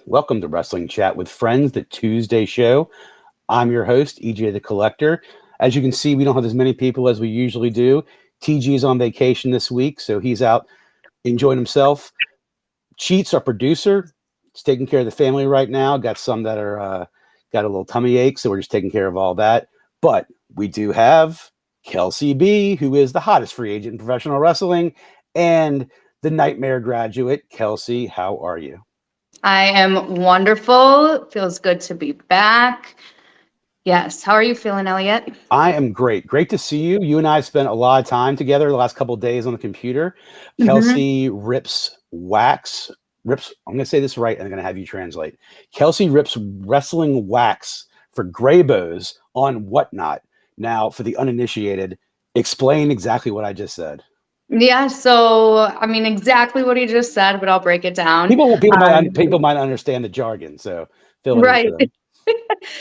Welcome to Wrestling Chat with Friends, the Tuesday show. I'm your host, EJ the Collector. As you can see, we don't have as many people as we usually do. TG is on vacation this week, so he's out enjoying himself. Cheats, our producer, is taking care of the family right now. Got some that are got a little tummy ache, so we're just taking care of all that. But we do have Kelsey B, who is the hottest free agent in professional wrestling, and the Nightmare graduate. Kelsey, how are you? I am wonderful. Feels good to be back. Yes. How are you feeling, Elliot? I am great. Great to see you. You and I spent a lot of time together the last couple of days on the computer. Kelsey rips wax. Rips. I'm going to say this right, and I'm going to have you translate. Kelsey rips wrestling wax for Graybos on Whatnot. Now, for the uninitiated, explain exactly what I just said. Yeah. So, I mean, exactly what he just said, but I'll break it down. People might understand the jargon, so fill it in for Right. them.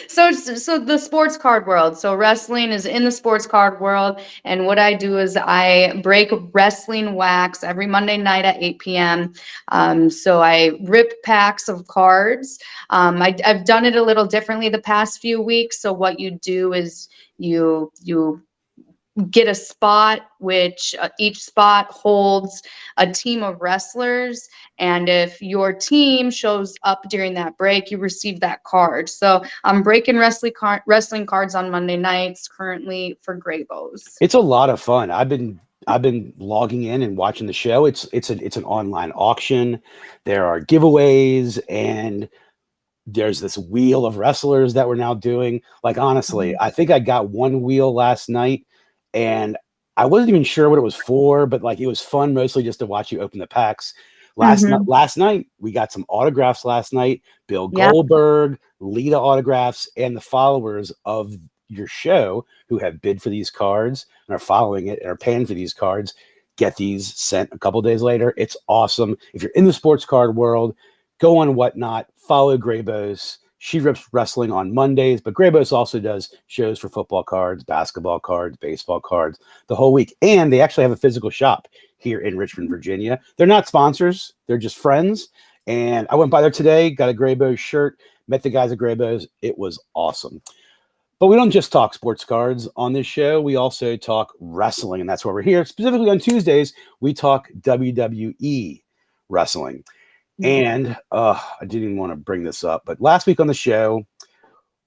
So the sports card world. So wrestling is in the sports card world, and what I do is I break wrestling wax every Monday night at 8 p.m. So I rip packs of cards. I've done it a little differently the past few weeks. So what you do is you get a spot, which each spot holds a team of wrestlers, and if your team shows up during that break, you receive that card. So I'm breaking wrestling cards on Monday nights currently for Graybos. It's a lot of fun. I've been logging in and watching the show. It's an online auction. There are giveaways, and there's this wheel of wrestlers that we're now doing. Like, honestly, I think I got one wheel last night, and I wasn't even sure what it was for, but like it was fun mostly just to watch you open the packs. Last night we got some autographs last night. Bill Goldberg, Lita autographs, and the followers of your show who have bid for these cards and are following it and are paying for these cards get these sent a couple days later. It's awesome. If you're in the sports card world, go on Whatnot, follow Graybos. She rips wrestling on Mondays, but Graybos also does shows for football cards, basketball cards, baseball cards the whole week. And they actually have a physical shop here in Richmond, Virginia. They're not sponsors. They're just friends. And I went by there today, got a Graybos shirt, met the guys at Graybos. It was awesome. But we don't just talk sports cards on this show. We also talk wrestling, and that's why we're here. Specifically on Tuesdays, we talk WWE wrestling. And I didn't even want to bring this up, but last week on the show,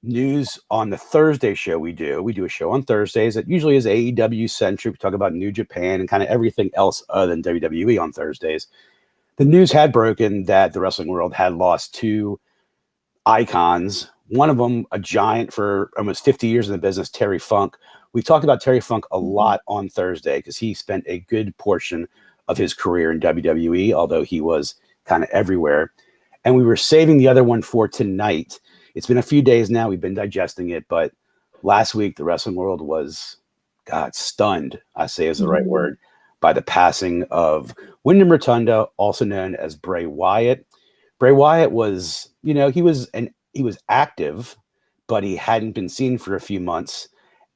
news on the Thursday show we do a show on Thursdays that usually is AEW centric. We talk about New Japan and kind of everything else other than WWE on Thursdays. The news had broken that the wrestling world had lost two icons. One of them, a giant for almost 50 years in the business, Terry Funk. We talked about Terry Funk a lot on Thursday because he spent a good portion of his career in WWE, although he was kind of everywhere. And we were saving the other one for tonight. It's been a few days now. We've been digesting it, but last week the wrestling world was, stunned, I say is the right word, by the passing of Wyndham Rotunda, also known as Bray Wyatt. Bray Wyatt was, he was active, but he hadn't been seen for a few months,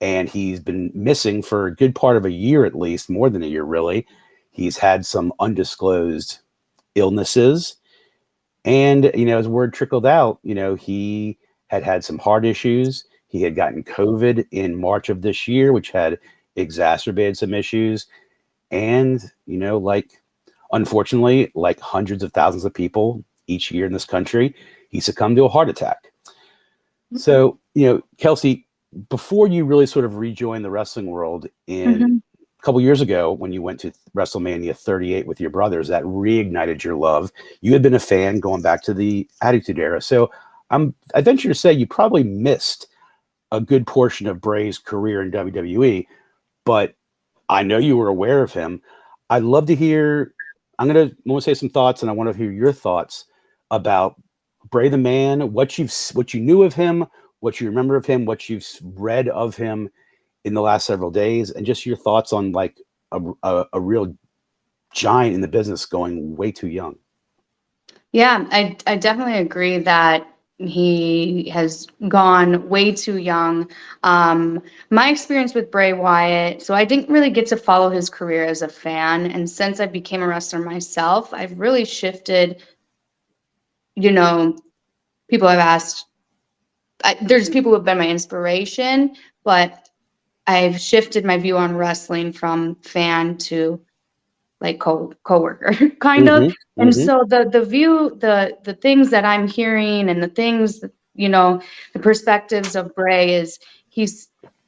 and he's been missing for a good part of a year, at least more than a year, really. He's had some undisclosed illnesses, and as word trickled out, he had some heart issues. He had gotten COVID in March of this year, which had exacerbated some issues, and unfortunately, like hundreds of thousands of people each year in this country, he succumbed to a heart attack. So Kelsey, before you really sort of rejoined the wrestling world in couple years ago when you went to WrestleMania 38 with your brothers, that reignited your love. You had been a fan going back to the Attitude Era. So I venture to say you probably missed a good portion of Bray's career in WWE, but I know you were aware of him. I'd love to hear, I want to say some thoughts, and I want to hear your thoughts about Bray the Man, what you knew of him, what you remember of him, what you've read of him in the last several days, and just your thoughts on like a real giant in the business going way too young. Yeah, I definitely agree that he has gone way too young. My experience with Bray Wyatt, so I didn't really get to follow his career as a fan. And since I became a wrestler myself, I've really shifted, people have asked, there's people who have been my inspiration, but I've shifted my view on wrestling from fan to like coworker kind of. And so the view, the things that I'm hearing and the things that, the perspectives of Bray is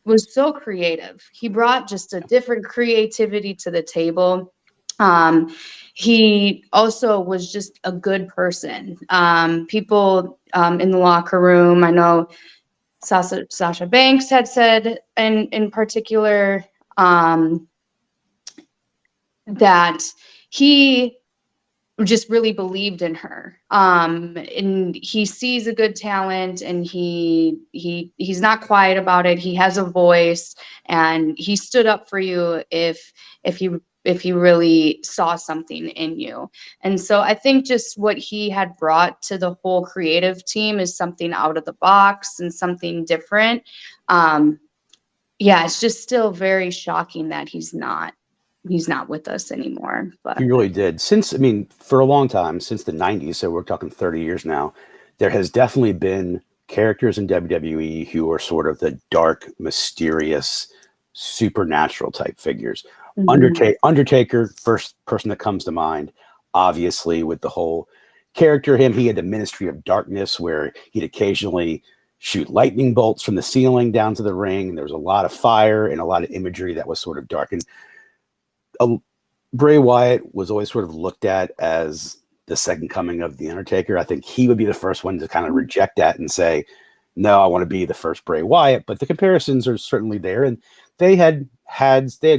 was so creative. He brought just a different creativity to the table. He also was just a good person. People in the locker room, I know Sasha Banks had said in particular, that he just really believed in her. And he sees a good talent, and he's not quiet about it. He has a voice, and he stood up for you if you really saw something in you. And so I think just what he had brought to the whole creative team is something out of the box and something different. Yeah, it's just still very shocking that he's not with us anymore. But He really did. For a long time, since the 90s, so we're talking 30 years now, there has definitely been characters in WWE who are sort of the dark, mysterious, supernatural type figures. Undertaker, first person that comes to mind, obviously, with the whole character. He had the Ministry of Darkness, where he'd occasionally shoot lightning bolts from the ceiling down to the ring. There was a lot of fire and a lot of imagery that was sort of dark. And Bray Wyatt was always sort of looked at as the second coming of The Undertaker. I think he would be the first one to kind of reject that and say, no, I want to be the first Bray Wyatt. But the comparisons are certainly there. And they had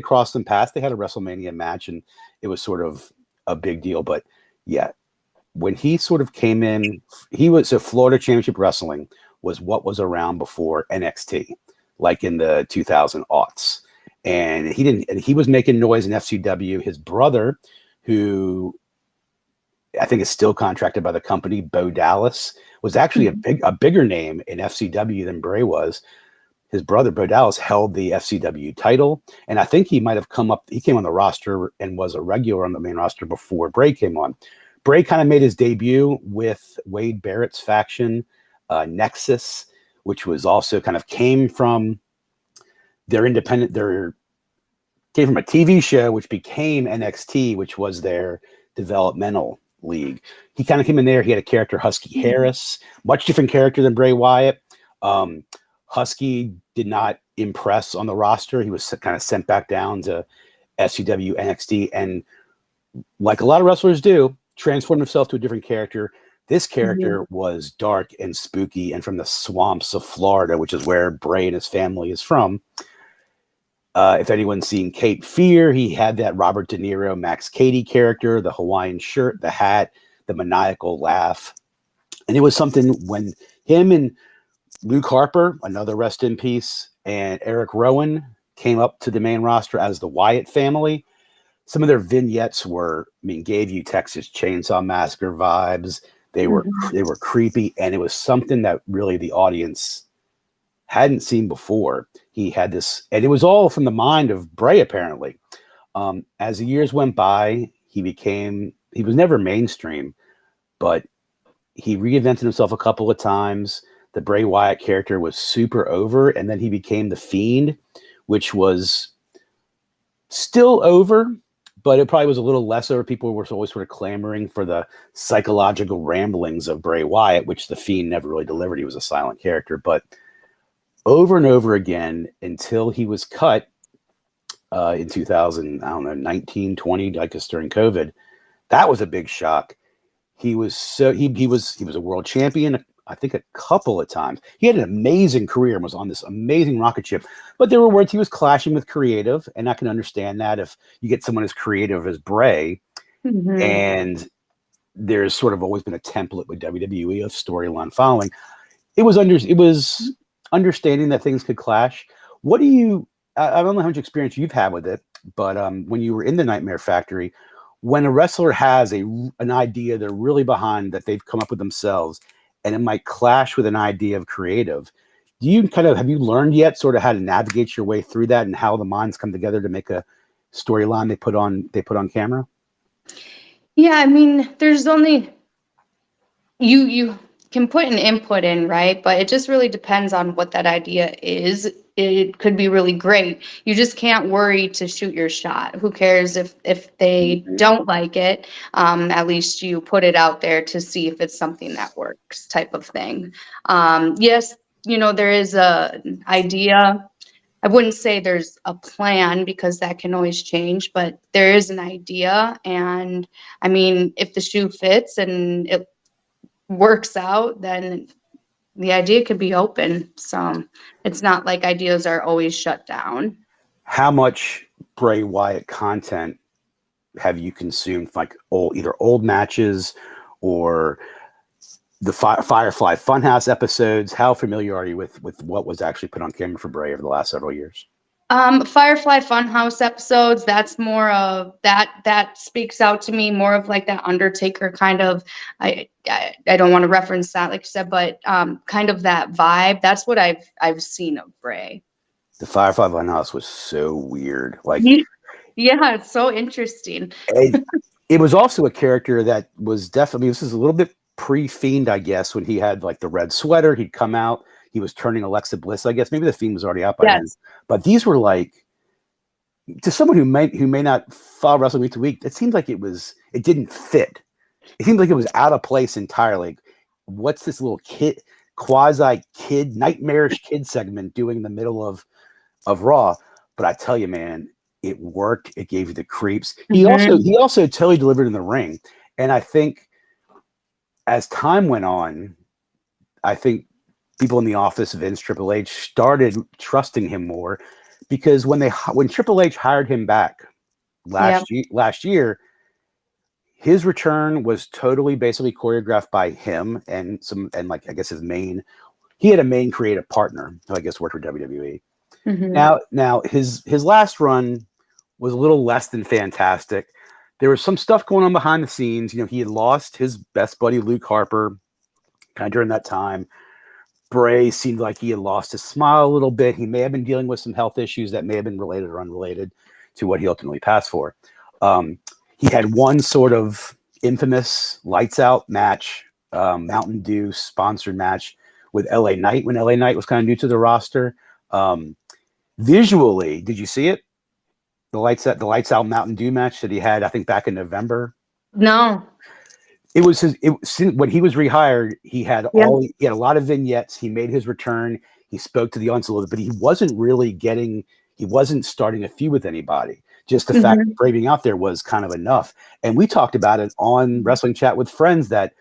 crossed some paths. They had a WrestleMania match, and it was sort of a big deal. But yeah, when he sort of came in, Florida Championship Wrestling was what was around before NXT, like in the 2000 aughts. And he was making noise in FCW. His brother, who I think is still contracted by the company, Bo Dallas, was actually a bigger name in FCW than Bray was. His brother, Bo Dallas, held the FCW title. And I think he might have he came on the roster and was a regular on the main roster before Bray came on. Bray kind of made his debut with Wade Barrett's faction, Nexus, which was also came from came from a TV show, which became NXT, which was their developmental league. He kind of came in there. He had a character, Husky Harris, much different character than Bray Wyatt. Husky did not impress on the roster. He was kind of sent back down to SCW, NXT, and like a lot of wrestlers do, transformed himself to a different character. This character was dark and spooky and from the swamps of Florida, which is where Bray and his family is from. If anyone's seen Cape Fear, he had that Robert De Niro, Max Cady character, the Hawaiian shirt, the hat, the maniacal laugh. And it was something when him and Luke Harper, another rest in peace, and Eric Rowan came up to the main roster as the Wyatt family. Some of their vignettes gave you Texas Chainsaw Massacre vibes. They were creepy, and it was something that really the audience hadn't seen before. He had this, and it was all from the mind of Bray, apparently. As the years went by, he was never mainstream, but he reinvented himself a couple of times. The Bray Wyatt character was super over, and then he became the Fiend, which was still over, but it probably was a little less over. People were always sort of clamoring for the psychological ramblings of Bray Wyatt, which the Fiend never really delivered. He was a silent character, but over and over again until he was cut in 2000, 19, 20, I guess during COVID. That was a big shock. He was a world champion, I think, a couple of times. He had an amazing career and was on this amazing rocket ship. But there were words he was clashing with creative, and I can understand that if you get someone as creative as Bray, and there's sort of always been a template with WWE of storyline following. It was understanding that things could clash. I don't know how much experience you've had with it, but when you were in the Nightmare Factory, when a wrestler has an idea they're really behind that they've come up with themselves, and it might clash with an idea of creative, have you learned yet sort of how to navigate your way through that and how the minds come together to make a storyline they put on camera? Yeah, there's only you can put an input in, right? But it just really depends on what that idea is. It could be really great. You just can't worry to shoot your shot. Who cares if they don't like it? At least you put it out there to see if it's something that works, type of thing. Yes, there is a idea. I wouldn't say there's a plan because that can always change, but there is an idea. And I mean, if the shoe fits and it works out, then the idea could be open. So it's not like ideas are always shut down. How much Bray Wyatt content have you consumed, like either old matches or the Firefly Funhouse episodes? How familiar are you with what was actually put on camera for Bray over the last several years? Firefly Funhouse episodes, that's more of that speaks out to me more of like that Undertaker kind of, I don't want to reference that, like you said, but kind of that vibe. That's what I've seen of Bray. The Firefly Funhouse was so weird. Like, yeah, it's so interesting. It was also a character that was definitely, this is a little bit pre-Fiend, I guess, when he had like the red sweater, he'd come out, he was turning Alexa Bliss, I guess. Maybe the Fiend was already out by then. But these were like, to someone who may not follow wrestling week to week, it seems like it didn't fit. It seemed like it was out of place entirely. What's this little quasi-kid, nightmarish kid segment doing in the middle of Raw? But I tell you, man, it worked. It gave you the creeps. He also totally delivered in the ring. And I think as time went on, I think people in the office of Vince, Triple H, started trusting him more, because when Triple H hired him back last year, his return was totally basically choreographed by him and like, I guess he had a main creative partner who I guess worked for WWE. Now his last run was a little less than fantastic. There was some stuff going on behind the scenes. He had lost his best buddy Luke Harper kind of during that time. Bray seemed like he had lost his smile a little bit. He may have been dealing with some health issues that may have been related or unrelated to what he ultimately passed for. He had one sort of infamous lights out match, Mountain Dew sponsored match with LA Knight when LA Knight was kind of new to the roster. Visually, did you see it? The lights out Mountain Dew match that he had, I think, back in November. No. It was when he was rehired. He had a lot of vignettes. He made his return. He spoke to the audience a little bit, but he wasn't starting a feud with anybody. Just the fact of Bray being out there was kind of enough. And we talked about it on Wrestling Chat with Friends that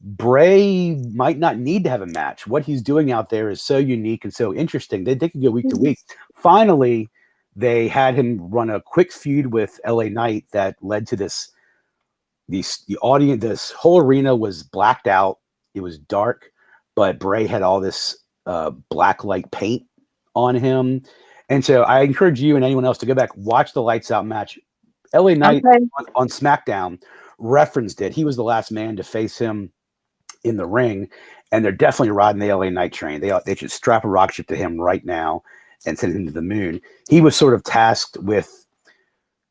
Bray might not need to have a match. What he's doing out there is so unique and so interesting that they could go week to week. Finally, they had him run a quick feud with LA Knight that led to this whole arena was blacked out. It was dark, but Bray had all this black light paint on him. And so I encourage you and anyone else to go back, watch the lights out match. LA Knight on SmackDown referenced it. He was the last man to face him in the ring, and they're definitely riding the LA Knight train. They should strap a rocket ship to him right now and send him to the moon. He was sort of tasked with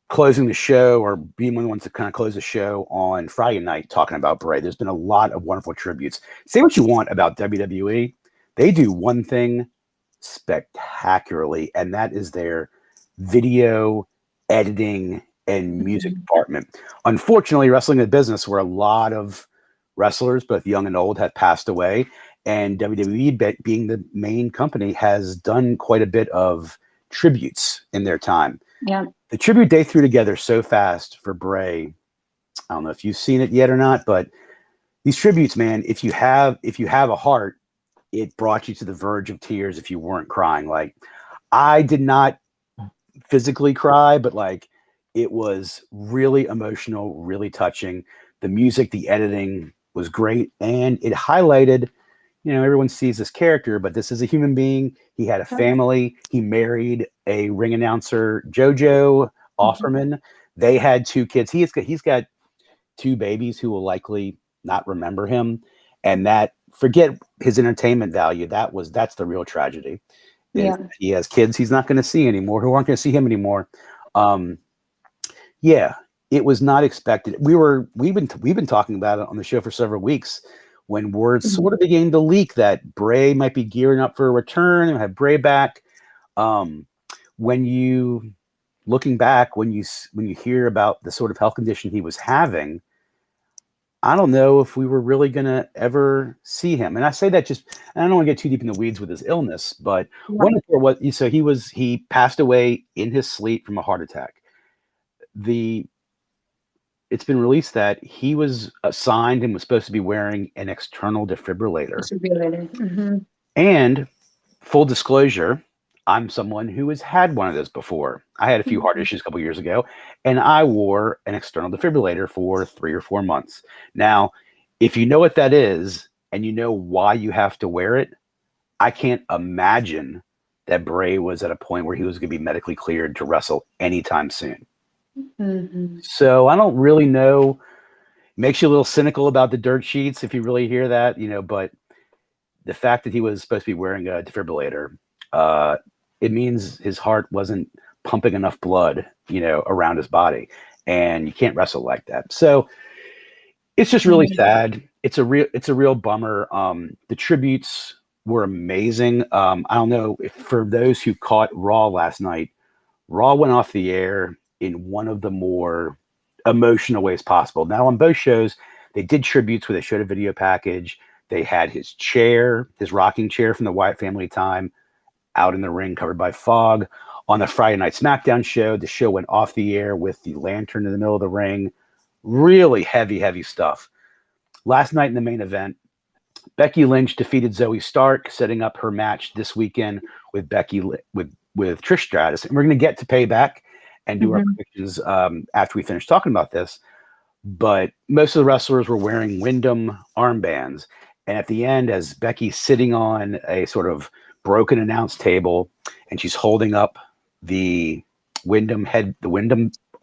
closing the show or being one of the ones to kind of close the show on Friday night talking about Bray. There's been a lot of wonderful tributes. Say what you want about WWE. They do one thing spectacularly, and that is their video editing and music department. Unfortunately, wrestling is a business where a lot of wrestlers, both young and old, have passed away, and WWE, being the main company, has done quite a bit of tributes in their time. Yeah. The tribute they threw together so fast for Bray, I don't know if you've seen it yet or not, but these tributes, man, if you have a heart, it brought you to the verge of tears if you weren't crying. Like, I did not physically cry, but like, it was really emotional, really touching. The music, the editing was great, and it highlighted, everyone sees this character, but this is a human being. He had a family. He married a ring announcer, JoJo Offerman. They had 2 kids. He's got 2 babies who will likely not remember him, and that, forget his entertainment value. That's the real tragedy. Yeah. He has kids he's not going to see anymore, who aren't going to see him anymore. Yeah, it was not expected. We've been talking about it on the show for several weeks. when word sort of began to leak that Bray might be gearing up for a return and have Bray back. When you looking back, when you hear about the sort of health condition he was having, I don't know if we were really going to ever see him. And I say that I don't want to get too deep in the weeds with his illness, but he passed away in his sleep from a heart attack. It's been released that he was assigned and was supposed to be wearing an external defibrillator. And full disclosure, I'm someone who has had one of those before. I had a few heart issues a couple years ago, and I wore an external defibrillator for 3 or 4 months. Now, if you know what that is and you know why you have to wear it, I can't imagine that Bray was at a point where he was going to be medically cleared to wrestle anytime soon. So I don't really know. Makes you a little cynical about the dirt sheets if you really hear that, but the fact that he was supposed to be wearing a defibrillator, it means his heart wasn't pumping enough blood, around his body, and you can't wrestle like that. So it's just really sad. It's a real bummer. The tributes were amazing. I don't know if for those who caught Raw last night, Raw went off the air in one of the more emotional ways possible. Now on both shows, they did tributes where they showed a video package. They had his rocking chair from the Wyatt family time out in the ring covered by fog. On the Friday Night SmackDown show, the show went off the air with the lantern in the middle of the ring. Really heavy stuff. Last night in the main event, Becky Lynch defeated Zoe Stark, setting up her match this weekend with with Trish Stratus. And we're going to get to Payback and do our predictions after we finish talking about this. But most of the wrestlers were wearing Wyndham armbands. And at the end, as Becky's sitting on a sort of broken announce table and she's holding up the Wyndham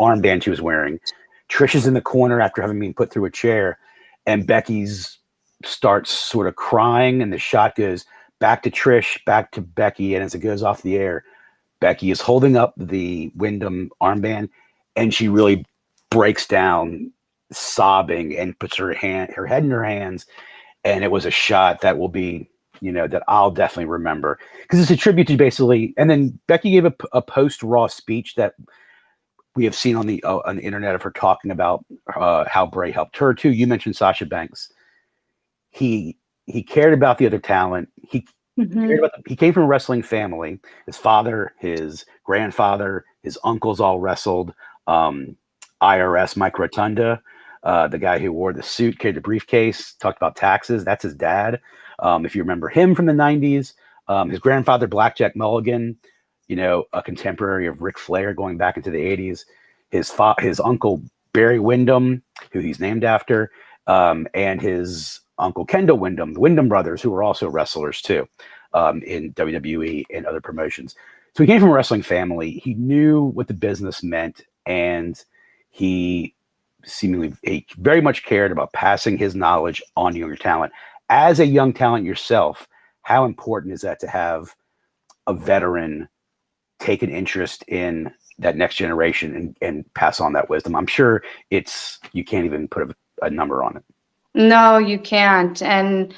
armband she was wearing, Trish is in the corner after having been put through a chair, and Becky's starts sort of crying, and the shot goes back to Trish, back to Becky, and as it goes off the air, Becky is holding up the Wyndham armband, and she really breaks down sobbing and puts her head in her hands. And it was a shot that will be, that I'll definitely remember, because it's a tribute to basically. And then Becky gave a post-Raw speech that we have seen on the internet of her talking about how Bray helped her too. You mentioned Sasha Banks. He cared about the other talent. He came from a wrestling family. His father, his grandfather, his uncles all wrestled. IRS Mike Rotunda, the guy who wore the suit, carried the briefcase, talked about taxes. That's his dad. If you remember him from the 90s, his grandfather, Blackjack Mulligan, a contemporary of Ric Flair going back into the 80s. His uncle, Barry Windham, who he's named after, and his uncle, Kendall Windham, the Windham brothers, who were also wrestlers too, in WWE and other promotions. So he came from a wrestling family. He knew what the business meant, and he very much cared about passing his knowledge on to younger talent. As a young talent yourself, how important is that to have a veteran take an interest in that next generation and pass on that wisdom? I'm sure you can't even put a number on it. No, you can't. And,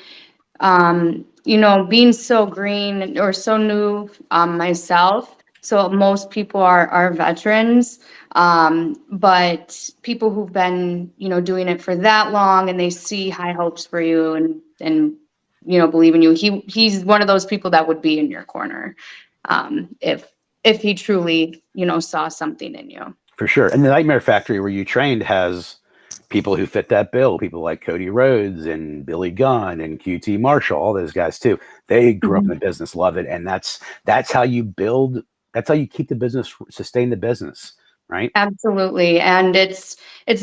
being so green or so new myself, so most people are veterans, but people who've been, doing it for that long, and they see high hopes for you and believe in you. He's one of those people that would be in your corner if he truly, saw something in you. For sure. And the Nightmare Factory where you trained has people who fit that bill, people like Cody Rhodes and Billy Gunn and QT Marshall, all those guys too. They grew up in the business, love it. And that's how you build, that's how you keep the business, sustain the business, right? Absolutely. And it's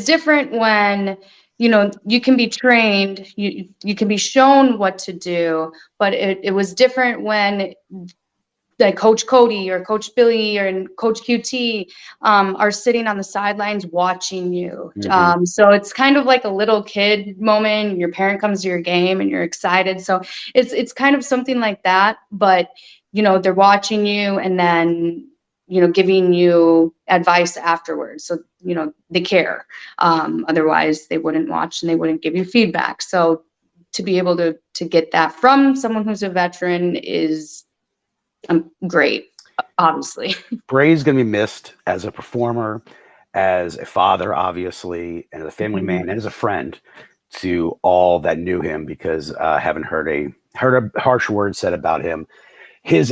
different when, you can be trained, you can be shown what to do, but it was different when like Coach Cody or Coach Billy or Coach QT are sitting on the sidelines watching you. So it's kind of like a little kid moment. Your parent comes to your game and you're excited. So it's kind of something like that. But, they're watching you and then, giving you advice afterwards. So, they care. Otherwise, they wouldn't watch and they wouldn't give you feedback. So to be able to get that from someone who's a veteran is great, obviously. Bray's going to be missed as a performer, as a father, obviously, and as a family man, and as a friend to all that knew him, because I haven't heard a harsh word said about him. His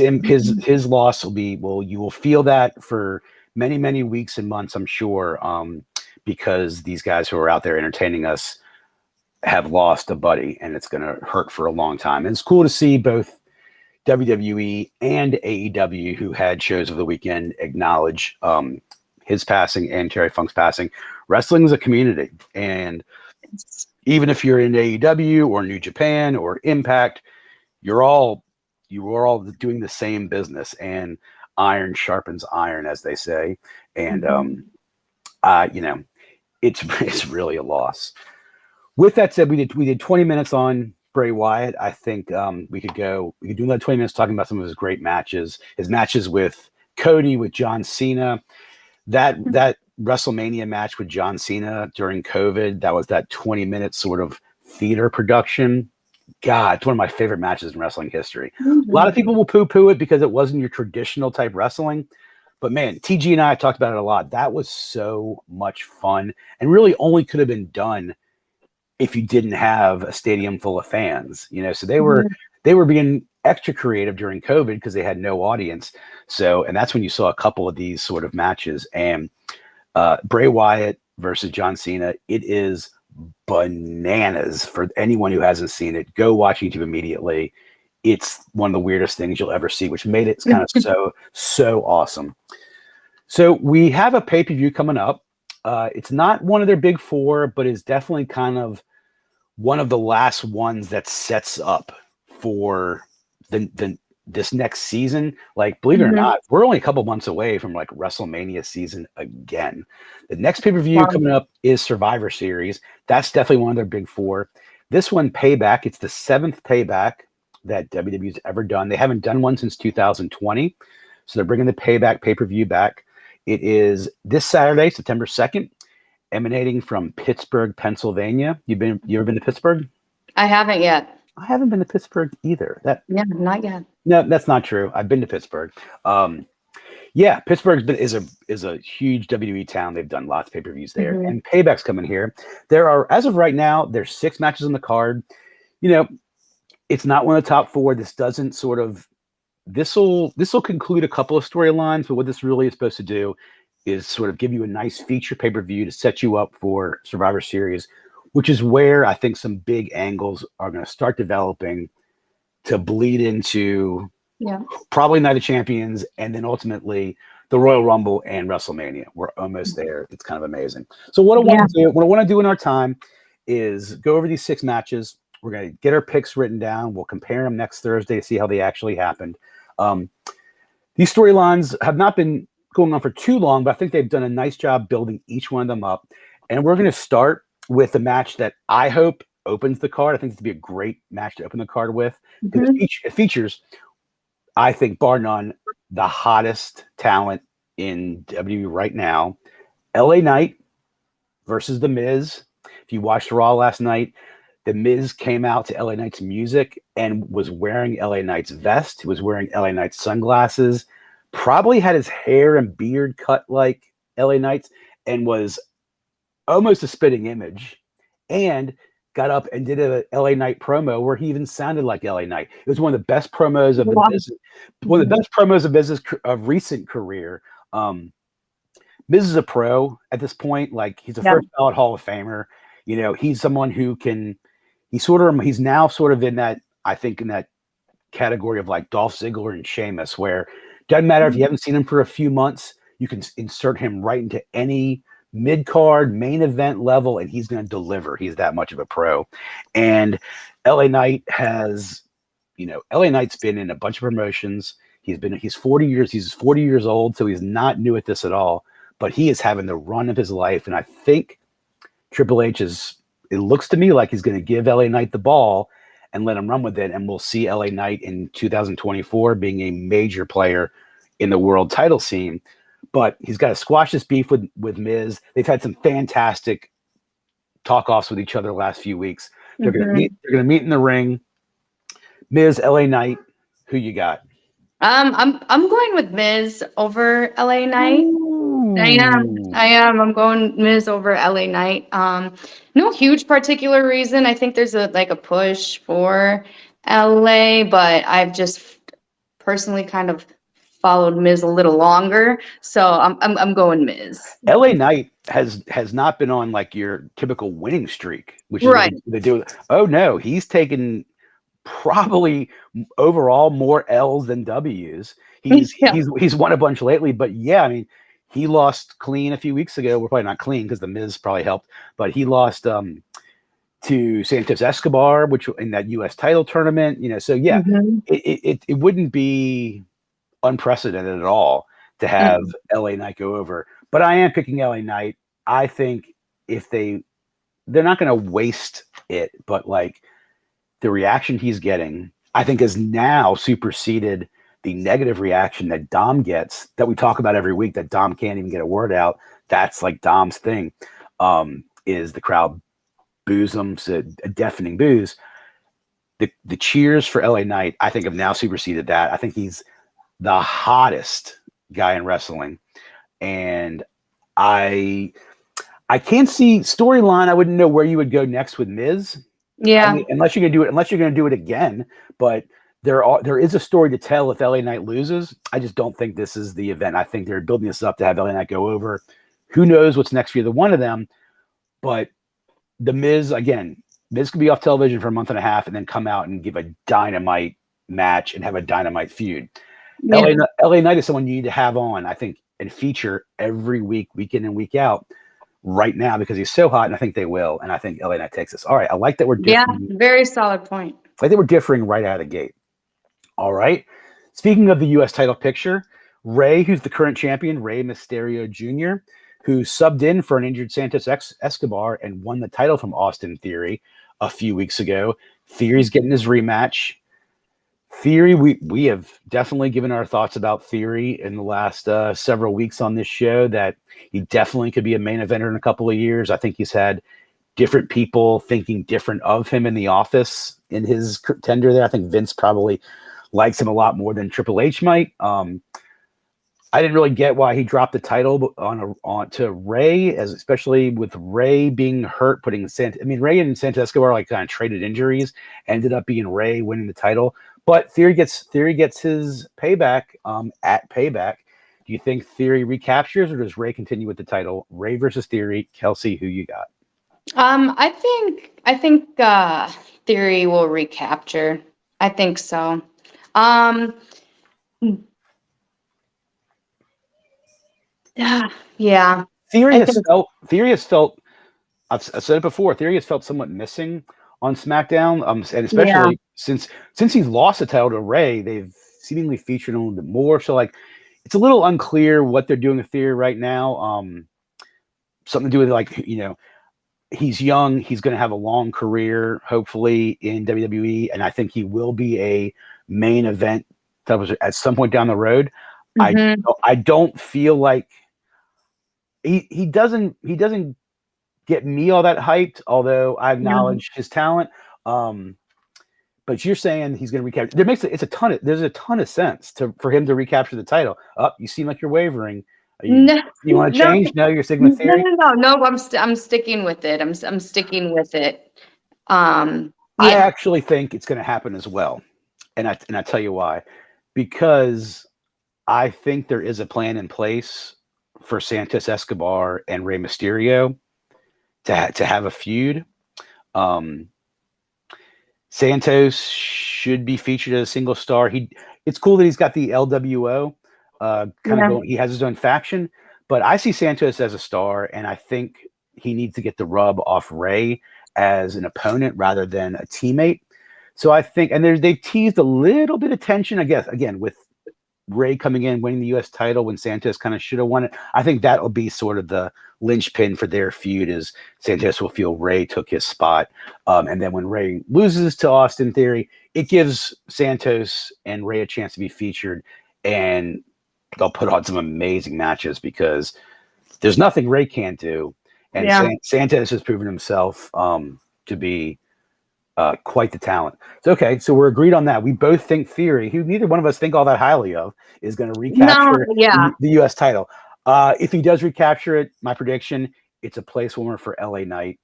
loss will be, you will feel that for many, many weeks and months, I'm sure, because these guys who are out there entertaining us have lost a buddy, and it's going to hurt for a long time. And it's cool to see both WWE and AEW, who had shows of the weekend, acknowledge his passing and Terry Funk's passing. Wrestling is a community, and even if you're in AEW or New Japan or Impact, you are all doing the same business, and iron sharpens iron, as they say. And it's really a loss. With that said, we did 20 minutes on Bray Wyatt. I think we could do another 20 minutes talking about some of his great matches. His matches with Cody, with John Cena, that WrestleMania match with John Cena during COVID. That was that 20-minute sort of theater production. God, it's one of my favorite matches in wrestling history. A lot of people will poo-poo it because it wasn't your traditional type wrestling. But man, TG and I talked about it a lot. That was so much fun, and really only could have been done if you didn't have a stadium full of fans, so they were being extra creative during COVID because they had no audience. So, and that's when you saw a couple of these sort of matches. And Bray Wyatt versus John Cena, it is bananas. For anyone who hasn't seen it, go watch YouTube immediately. It's one of the weirdest things you'll ever see, which made it kind of so awesome. So we have a pay-per-view coming up. It's not one of their big four, but it's definitely kind of one of the last ones that sets up for this next season. Like, believe it or not, we're only a couple months away from like WrestleMania season again. The next pay-per-view coming up is Survivor Series. That's definitely one of their big four. This one, Payback, it's the 7th Payback that WWE's ever done. They haven't done one since 2020. So they're bringing the Payback pay-per-view back. It is this Saturday, September 2nd, emanating from Pittsburgh, Pennsylvania. You ever been to Pittsburgh? I haven't yet. I haven't been to Pittsburgh either. Not yet. No, that's not true. I've been to Pittsburgh. Pittsburgh is a huge WWE town. They've done lots of pay-per-views there, and Payback's coming here. There are, as of right now, there's 6 matches on the card. It's not one of the top 4. This doesn't sort of. This will conclude a couple of storylines, but what this really is supposed to do is sort of give you a nice feature pay-per-view to set you up for Survivor Series, which is where I think some big angles are going to start developing to bleed into probably Night of Champions, and then ultimately the Royal Rumble and WrestleMania. We're almost there. It's kind of amazing. So what I want to do in our time is go over these 6 matches. We're going to get our picks written down. We'll compare them next Thursday to see how they actually happened. These storylines have not been going on for too long, but I think they've done a nice job building each one of them up. And we're going to start with the match that I hope opens the card. I think it's going to be a great match to open the card with. It features, I think, bar none, the hottest talent in WWE right now. LA Knight versus The Miz. If you watched Raw last night, The Miz came out to LA Knight's music and was wearing LA Knight's vest. He was wearing LA Knight's sunglasses, probably had his hair and beard cut like LA Knight's, and was almost a spitting image, and got up and did a LA Knight promo where he even sounded like LA Knight. It was one of the best promos of the business, of recent career. Miz is a pro at this point. Like, he's a first ballot Hall of Famer. He's someone who can. He's now sort of in that, I think, in that category of like Dolph Ziggler and Sheamus, where doesn't matter if you haven't seen him for a few months, you can insert him right into any mid-card, main event level, and he's going to deliver. He's that much of a pro. And LA Knight has, LA Knight's been in a bunch of promotions. He's 40 years old, so he's not new at this at all, but he is having the run of his life. And I think Triple H it looks to me like he's going to give LA Knight the ball and let him run with it. And we'll see LA Knight in 2024 being a major player in the world title scene. But he's got to squash this beef with Miz. They've had some fantastic talk-offs with each other the last few weeks. They're gonna Mhm. meet. They're gonna meet in the ring. Miz, LA Knight. Who you got? I'm going with Miz over LA Knight. I am. I Ooh. am. I'm going Miz over LA Knight. No huge particular reason. I think there's a push for LA, but I've just personally kind of followed Miz a little longer, so I'm going Miz. LA Knight has not been on like your typical winning streak, which is what Right. they do. Oh no, he's taken probably overall more L's than W's. He's Yeah. he's he's won a bunch lately, but yeah, I mean, he lost clean a few weeks ago. We're probably not clean because the Miz probably helped, but he lost to Santos Escobar, which in that U.S. title tournament. So yeah, Mhm. it wouldn't be unprecedented at all to have Mm. LA Knight go over. But I am picking LA Knight. I think if they're not going to waste it, but like the reaction he's getting, I think has now superseded the negative reaction that Dom gets that we talk about every week, that Dom can't even get a word out. That's like Dom's thing, is the crowd boos him, so a deafening boos. The cheers for LA Knight, I think, have now superseded that. I think he's the hottest guy in wrestling. And I can't see storyline. I wouldn't know where you would go next with Miz. I Yeah. mean, unless you're gonna do it again. But there is a story to tell if LA Knight loses. I just don't think this is the event. I think they're building this up to have LA Knight go over. Who knows what's next for either one of them? But the Miz, again, Miz could be off television for a month and a half and then come out and give a dynamite match and have a dynamite feud. Yeah. LA Knight is someone you need to have on, I think, and feature every week, week in and week out right now because he's so hot, and I think they will. And I think LA Knight takes this. All right. I like that we're Yeah. differing. Very solid point. I think we're differing right out of the gate. All right. Speaking of the U.S. title picture, Rey, who's the current champion, Rey Mysterio Jr., who subbed in for an injured Santos Escobar and won the title from Austin Theory a few weeks ago. Theory's getting his rematch. Theory, we have definitely given our thoughts about Theory in the last several weeks on this show, that he definitely could be a main eventer in a couple of years. I think he's had different people thinking different of him in the office in his tender there. I think Vince probably likes him a lot more than Triple H might. I didn't really get why he dropped the title on to Rey, especially with Rey being hurt, Rey and Santos Escobar like kind of traded injuries, ended up being Rey winning the title. But Theory gets his payback at Payback. Do you think Theory recaptures, or does Rey continue with the title? Rey versus Theory. Kelsey, who you got? I think Theory will recapture. I think so. Um, yeah. Theory I has think felt. I've said it before. Theory has felt somewhat missing on SmackDown, and yeah. especially since he's lost the title to Rey, they've seemingly featured him a little bit more. So like, it's a little unclear what they're doing with Theory right now. Something to do with like he's young. He's going to have a long career, hopefully, in WWE, and I think he will be a main event at some point down the road. Mhm. I don't feel like he doesn't get me all that hyped, although I Yeah. acknowledge his talent. But you're saying he's going to recapture. There's a ton of sense for him to recapture the title. You seem like you're wavering. No, You want to no, change? No, you're sticking no, with Theory. no, no. No, I'm sticking with it. I'm sticking with it. I Yeah. actually think it's going to happen as well, and I tell you why. Because I think there is a plan in place for Santos Escobar and Rey Mysterio to have a feud. Santos should be featured as a single star. It's cool that he's got the LWO kind of Yeah. going. He has his own faction, but I see Santos as a star, and I think he needs to get the rub off Rey as an opponent rather than a teammate. So I think, and they've teased a little bit of tension, I guess, again with Rey coming in, winning the U.S. title when Santos kind of should have won it. I think that will be sort of the linchpin for their feud, is Santos will feel Rey took his spot. And then when Rey loses to Austin Theory, it gives Santos and Rey a chance to be featured, and they'll put on some amazing matches because there's nothing Rey can't do. And Yeah. Santos has proven himself to be Quite the talent. So, okay, so we're agreed on that. We both think Theory, who neither one of us think all that highly of, is going to No, recapture yeah. the U.S. title. If he does recapture it, my prediction, it's a placeholder for LA Knight,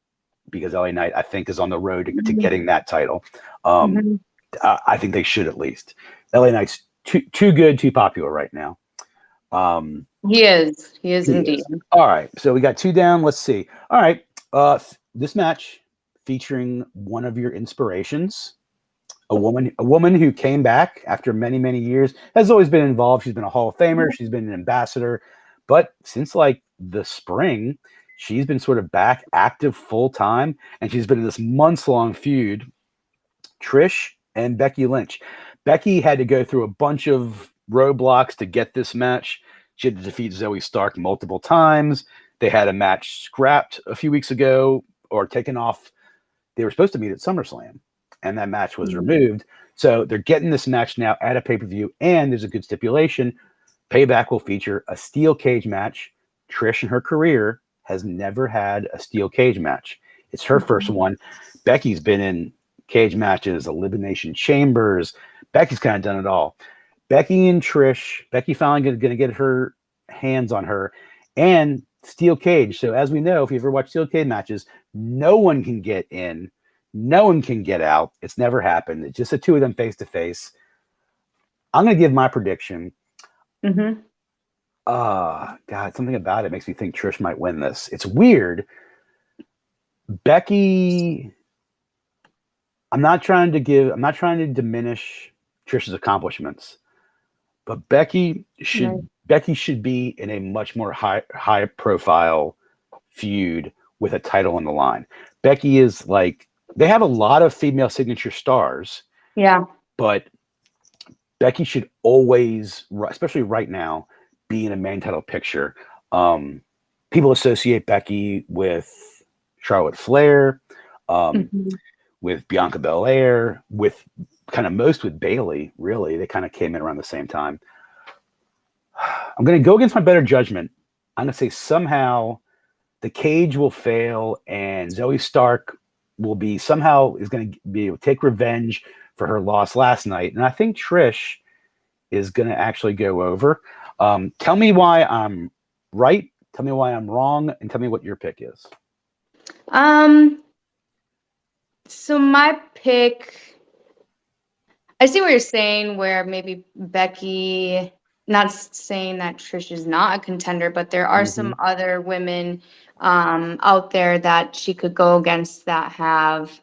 because LA Knight, I think, is on the road to getting that title. Mhm. I think they should, at least. LA Knight's too good, too popular right now. He is indeed. All right, so we got 2 down. Let's see. All right, this match featuring one of your inspirations, a woman who came back after many, many years, has always been involved. She's been a Hall of Famer. She's been an ambassador, but since like the spring, she's been sort of back active full time, and she's been in this months-long feud. Trish and Becky Lynch. Becky had to go through a bunch of roadblocks to get this match. She had to defeat Zoe Stark multiple times. They had a match scrapped a few weeks ago or taken off. They were supposed to meet at SummerSlam, and that match was removed. So they're getting this match now at a pay-per-view, and there's a good stipulation. Payback will feature a steel cage match. Trish in her career has never had a steel cage match. It's her first one. Becky's been in cage matches, elimination chambers. Becky's kind of done it all. Becky and Trish, Becky finally going to get her hands on her, and steel cage. So as we know, if you ever watch steel cage matches, no one can get in, no one can get out. It's never happened. It's just the two of them face to face. I'm going to give my prediction. God, something about it makes me think Trish might win this. It's weird. Becky, I'm not trying to diminish Trish's accomplishments, but Becky should be in a much more high profile feud with a title on the line. Becky is like, they have a lot of female signature stars. Yeah. But Becky should always, especially right now, be in a main title picture. People associate Becky with Charlotte Flair, with Bianca Belair, with kind of most with Bayley, really. They kind of came in around the same time. I'm going to go against my better judgment. I'm going to say somehow the cage will fail and Zoe Stark will be is going to be able to take revenge for her loss last night. And I think Trish is going to actually go over. Tell me why I'm right. Tell me why I'm wrong, and tell me what your pick is. So my pick, I see what you're saying, where maybe Becky, not saying that Trish is not a contender, but there are some other women out there that she could go against that have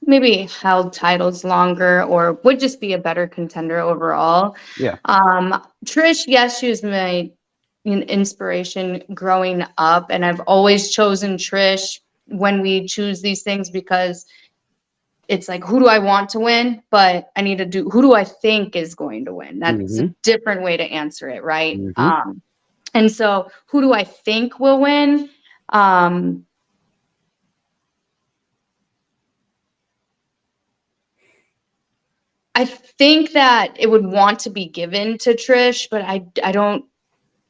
maybe held titles longer or would just be a better contender overall. Yeah. Trish, yes, she was my inspiration growing up, and I've always chosen Trish when we choose these things, because it's like, who do I want to win? But I need to do, who do I think is going to win? That's a different way to answer it, right? And so who do I think will win? I think that it would want to be given to Trish, but I don't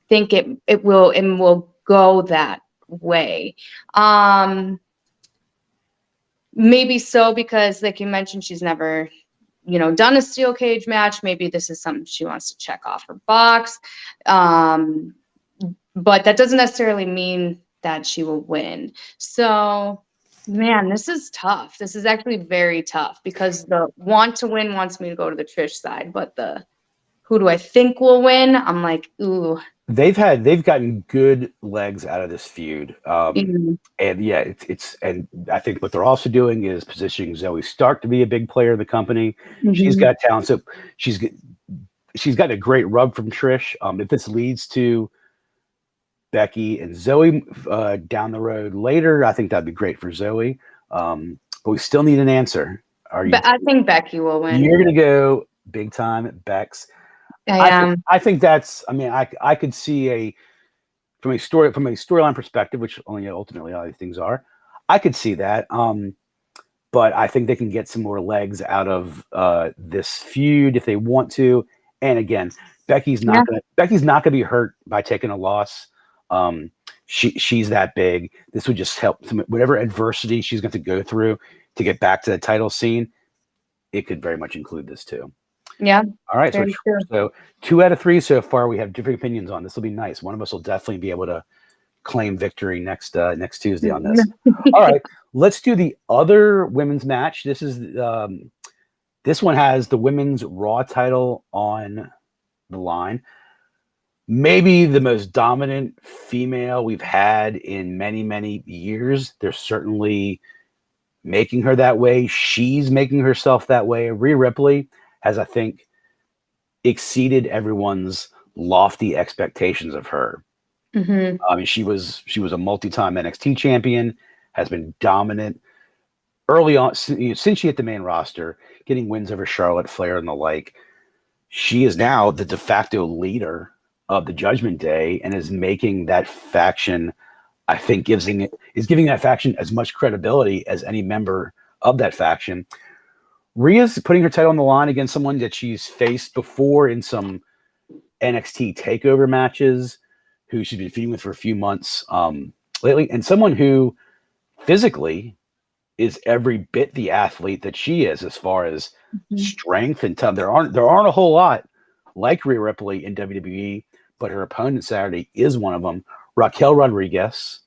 think it will go that way. Maybe so, because like you mentioned, she's never, done a steel cage match. Maybe this is something she wants to check off her box. But that doesn't necessarily mean that she will win. So, man, this is tough. This is actually very tough, because the want to win wants me to go to the Trish side, but the who do I think will win? I'm like, ooh. They've gotten good legs out of this feud. And yeah, and I think what they're also doing is positioning Zoe Stark to be a big player in the company. She's got talent. So she's got a great rub from Trish. If this leads to Becky and Zoe down the road later, I think that'd be great for Zoe. But we still need an answer. But I think Becky will win. You're going to go big time at Bex. I think that's, I mean, I could see from a storyline perspective, which only ultimately all these things are, I could see that. But I think they can get some more legs out of this feud if they want to. And again, Becky's not gonna be hurt by taking a loss. she's that big. This would just help whatever adversity she's going to go through to get back to the title scene. It could very much include this too. Yeah. All right. So 2 out of 3 so far. We have different opinions on this. Will be nice. One of us will definitely be able to claim victory next Tuesday on this. All right. Let's do the other women's match. This is this one has the women's Raw title on the line. Maybe the most dominant female we've had in many, many years. They're certainly making her that way. She's making herself that way. Rhea Ripley has, I think, exceeded everyone's lofty expectations of her. Mm-hmm. I mean, she was a multi-time NXT champion, has been dominant early on since she hit the main roster, getting wins over Charlotte Flair and the like. She is now the de facto leader of the Judgment Day and is making that faction, I think, is giving that faction as much credibility as any member of that faction. Rhea's putting her title on the line against someone that she's faced before in some NXT takeover matches, who she's been feuding with for a few months lately, and someone who physically is every bit the athlete that she is as far as strength and time. There aren't a whole lot like Rhea Ripley in WWE, but her opponent Saturday is one of them. Raquel Rodriguez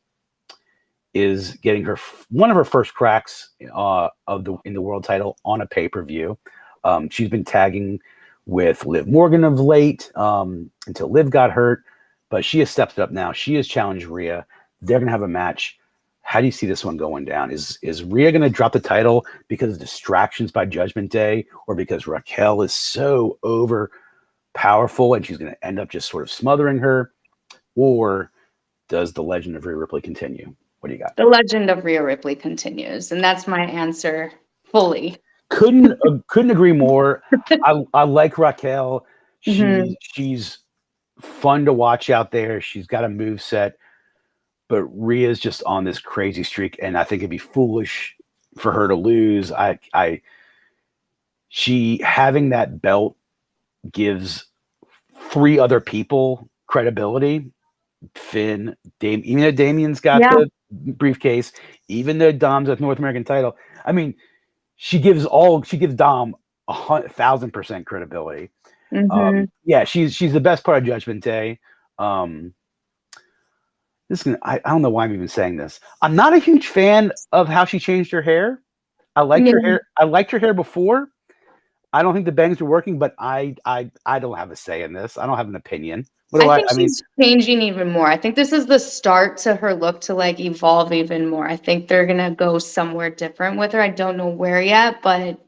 is getting one of her first cracks in the world title on a pay-per-view. She's been tagging with Liv Morgan of late until Liv got hurt, but she has stepped up now. She has challenged Rhea. They're going to have a match. How do you see this one going down? Is Rhea going to drop the title because of distractions by Judgment Day, or because Raquel is so over powerful and she's going to end up just sort of smothering her? Or does the legend of Rhea Ripley continue? What do you got? The legend of Rhea Ripley continues, and that's my answer fully. Couldn't agree more. I like Raquel. She's fun to watch out there. She's got a move set, but Rhea's just on this crazy streak, and I think it'd be foolish for her to lose. She having that belt gives 3 other people credibility. Finn, even though Damien's got the briefcase, even though Dom's a North American title. I mean, she gives Dom 1,000% credibility. She's the best part of Judgment Day. I don't know why I'm even saying this. I'm not a huge fan of how she changed her hair. I liked her hair. I liked her hair before. I don't think the bangs are working, but I don't have a say in this. I don't have an opinion. I think she's changing even more. I think this is the start to her look to like evolve even more. I think they're gonna go somewhere different with her. I don't know where yet, but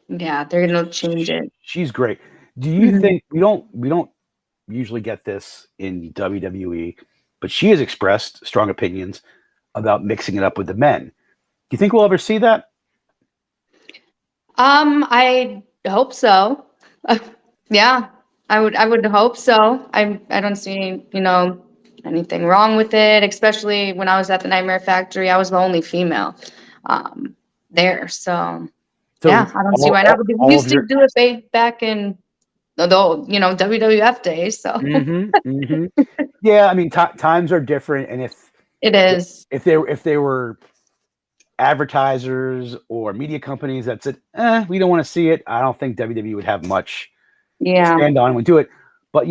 yeah, they're gonna change it. She's great. Do you think we don't usually get this in WWE, but she has expressed strong opinions about mixing it up with the men. Do you think we'll ever see that? I hope so. Yeah. I would hope so. I don't see, anything wrong with it, especially when I was at the Nightmare Factory. I was the only female there. So yeah, I don't see why not. We used to do it back in the WWF days. So yeah, I mean, times are different, and if they were advertisers or media companies that said, we don't want to see it, I don't think WWE would have much stand on and do it. But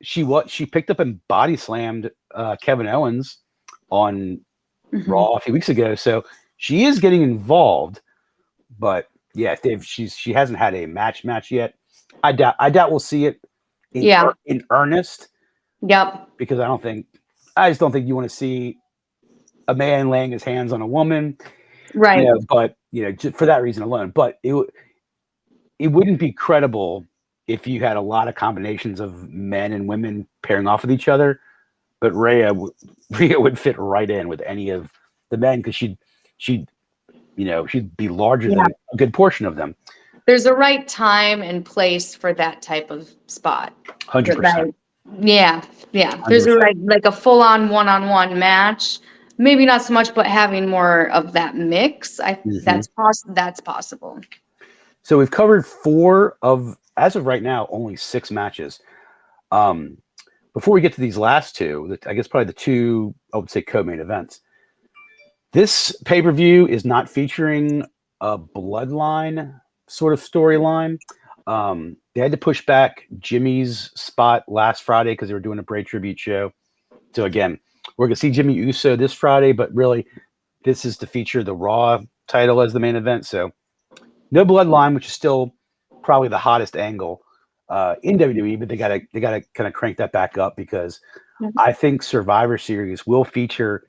she picked up and body slammed Kevin Owens on Raw a few weeks ago, so she is getting involved. But yeah, she hasn't had a match yet. I doubt we'll see it in earnest. Yep. Because I just don't think you want to see a man laying his hands on a woman, right? But just for that reason alone. But it wouldn't be credible if you had a lot of combinations of men and women pairing off with each other. But Rhea would fit right in with any of the men because she'd be larger than a good portion of them. There's a right time and place for that type of spot. 100%. Yeah. 100%. There's a full-on one-on-one match. Maybe not so much, but having more of that mix, that's possible. So we've covered 4 of, as of right now, only 6 matches. before we get to these last two, I guess probably the two, I would say, co-main events. This pay-per-view is not featuring a bloodline sort of storyline. They had to push back Jimmy's spot last Friday because they were doing a Bray tribute show. So again, we're going to see Jimmy Uso this Friday, but really this is to feature the Raw title as the main event. So no bloodline, which is still probably the hottest angle in WWE, but they gotta kind of crank that back up because I think Survivor Series will feature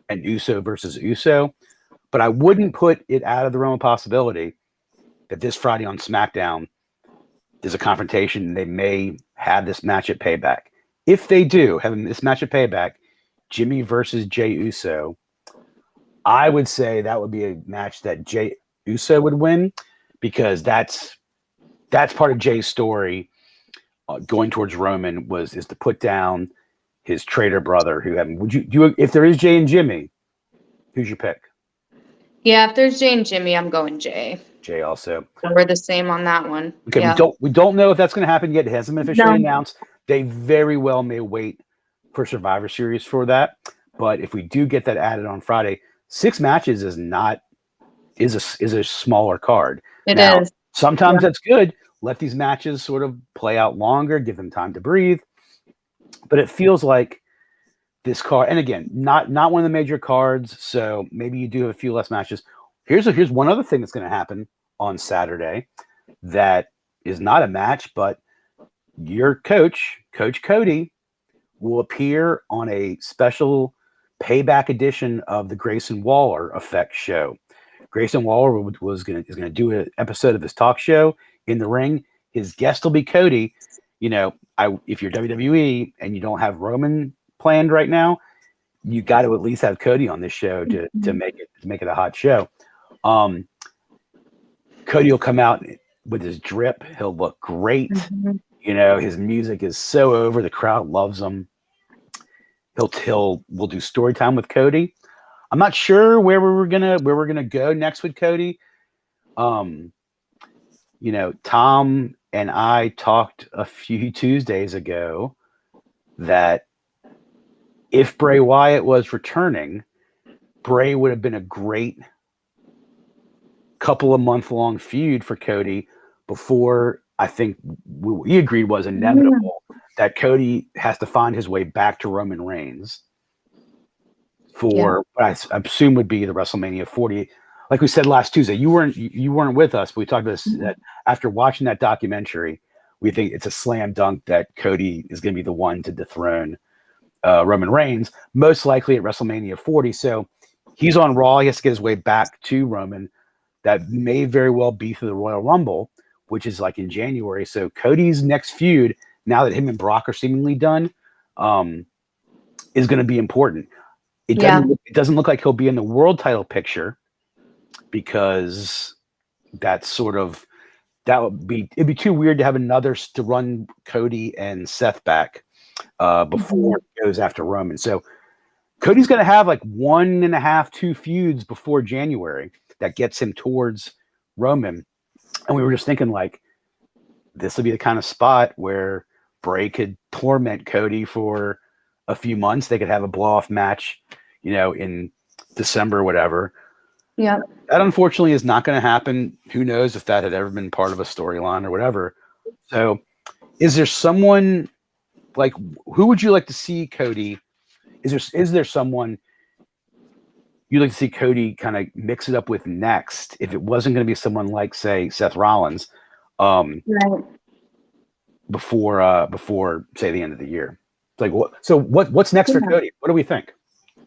an Uso versus Uso, but I wouldn't put it out of the realm of possibility that this Friday on SmackDown there's a confrontation and they may have this match at Payback. If they do have this match at Payback, Jimmy versus Jey Uso, I would say that would be a match that Jey Uso would win because that's part of Jay's story going towards Roman is to put down his traitor brother. Would you do if there is Jey and Jimmy? Who's your pick? Yeah, if there's Jey and Jimmy, I'm going Jey. Jey also. So we're the same on that one. Okay, yeah. we don't know if that's going to happen yet. It hasn't been officially announced. They very well may wait for Survivor Series for that. But if we do get that added on Friday, 6 matches is a smaller card. It is. Sometimes that's good. Let these matches sort of play out longer, give them time to breathe. But it feels like this card, and again, not one of the major cards, so maybe you do have a few less matches. Here's one other thing that's going to happen on Saturday that is not a match, but your coach, Coach Cody, will appear on a special Payback edition of the Grayson Waller Effect show. Grayson Waller is going to do an episode of his talk show in the ring. His guest will be Cody. If you're WWE and you don't have Roman planned right now, you got to at least have Cody on this show to make it a hot show. Cody will come out with his drip. He'll look great. His music is so over. The crowd loves him. We'll do story time with Cody. I'm not sure where we're gonna go next with Cody. Tom and I talked a few Tuesdays ago that if Bray Wyatt was returning, Bray would have been a great couple of month-long feud for Cody before I think we agreed was inevitable that Cody has to find his way back to Roman Reigns for what I assume would be the WrestleMania 40. Like we said last Tuesday, you weren't with us, but we talked about this, that after watching that documentary, we think it's a slam dunk that Cody is going to be the one to dethrone Roman Reigns, most likely at WrestleMania 40. So he's on Raw. He has to get his way back to Roman. That may very well be through the Royal Rumble, which is like in January. So Cody's next feud, now that him and Brock are seemingly done, is going to be important. It doesn't look like he'll be in the world title picture because it'd be too weird to have to run Cody and Seth back before it goes after Roman. So Cody's going to have like 1.5, 2 feuds before January that gets him towards Roman. And we were just thinking like, this would be the kind of spot where Bray could torment Cody for a few months. They could have a blow-off match, in December or whatever. Yeah. That unfortunately is not going to happen. Who knows if that had ever been part of a storyline or whatever. So is there someone like, who would you like to see Cody? Is there someone you'd like to see Cody kind of mix it up with next if it wasn't going to be someone like, say, Seth Rollins before say the end of the year? It's like what's next for Cody? What do we think?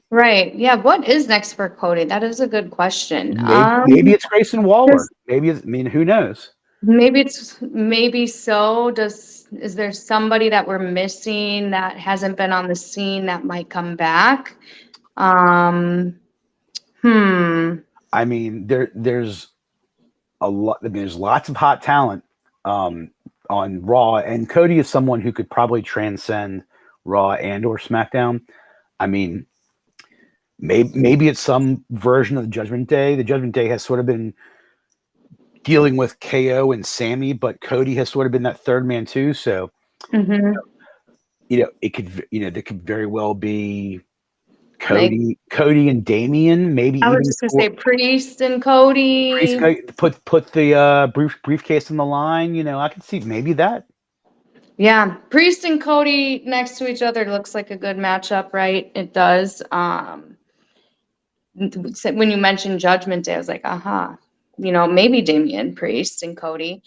Right. Yeah. What is next for Cody? That is a good question. Maybe it's Grayson Waller. Who knows? Maybe so. Is there somebody that we're missing that hasn't been on the scene that might come back? There's a lot. There's lots of hot talent on Raw, and Cody is someone who could probably transcend Raw and or SmackDown. Maybe it's some version of the Judgment Day. The Judgment Day has sort of been dealing with KO and Sammy, but Cody has sort of been that third man too. So it could, there could very well be Like, Cody and Damian, maybe I was even just gonna say Priest and Cody. put the briefcase on the line. I could see maybe that. Yeah, Priest and Cody next to each other looks like a good matchup, right? It does. When you mentioned Judgment Day, I was like, aha, maybe Damian Priest and Cody.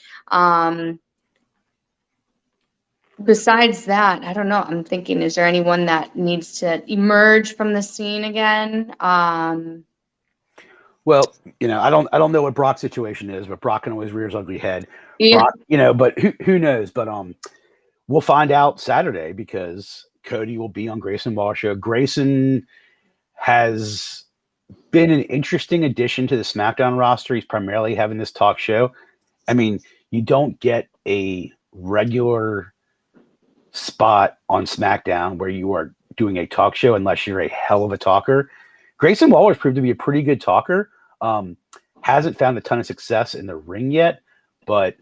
Besides that, I don't know. I'm thinking, is there anyone that needs to emerge from the scene again? Well, I don't know what Brock's situation is, but Brock can always rear his ugly head. Yeah, Brock, but who knows? But we'll find out Saturday because Cody will be on Grayson Waller show. Grayson has been an interesting addition to the SmackDown roster. He's primarily having this talk show. I mean, you don't get a regular spot on SmackDown where you are doing a talk show unless you're a hell of a talker. Grayson Waller's proved to be a pretty good talker. Hasn't found a ton of success in the ring yet, but